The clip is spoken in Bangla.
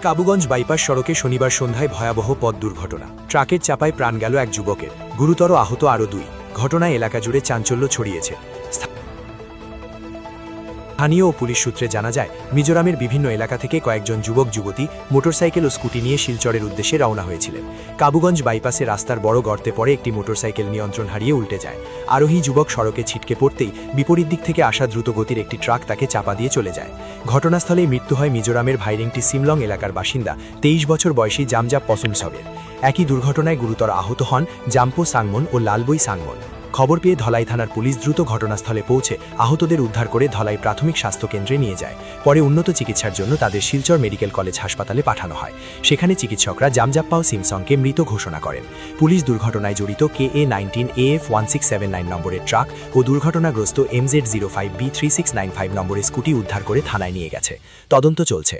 কাবুগঞ্জ বাইপাস সড়কে শনিবার সন্ধ্যায় ভয়াবহ পথ দুর্ঘটনা। ট্রাকের চাপায় প্রাণ গেল এক যুবকের, গুরুতর আহত আরও 2। ঘটনায় এলাকা জুড়ে চাঞ্চল্য ছড়িয়েছে। স্থানীয় ও পুলিশ সূত্রে জানা যায়, মিজোরামের বিভিন্ন এলাকা থেকে কয়েকজন যুবক যুবতী মোটরসাইকেল ও স্কুটি নিয়ে শিলচরের উদ্দেশ্যে রওনা হয়েছিলেন। কাবুগঞ্জ বাইপাসে রাস্তার বড় গর্তে পড়ে একটি মোটরসাইকেল নিয়ন্ত্রণ হারিয়ে উল্টে যায়। আরোহী যুবক সড়কে ছিটকে পড়তেই বিপরীত দিক থেকে আসা দ্রুতগতির একটি ট্রাক তাকে চাপা দিয়ে চলে যায়। ঘটনাস্থলেই মৃত্যু হয় মিজোরামের ভাইরিংটি সিমলং এলাকার বাসিন্দা 23 বছর বয়সী জামজাপ পসুমসবের। একই দুর্ঘটনায় গুরুতর আহত হন জাম্পো সাংমন ও লালবই সাংমন। খবর পেয়ে ধলাই থানার পুলিশ দ্রুত ঘটনাস্থলে পৌঁছে আহতদের উদ্ধার করে ধলাই প্রাথমিক স্বাস্থ্যকেন্দ্রে নিয়ে যায়। পরে উন্নত চিকিৎসার জন্য তাদের শিলচর মেডিকেল কলেজ হাসপাতালে পাঠানো হয়। সেখানে চিকিৎসকরা জামজাপ্পাও সিমসংকে মৃত ঘোষণা করেন। পুলিশ দুর্ঘটনায় জড়িত KA19AF1679 নম্বরের ট্রাক ও দুর্ঘটনাগ্রস্ত MZ05B3695 নম্বরের স্কুটি উদ্ধার করে থানায় নিয়ে গেছে। তদন্ত চলছে।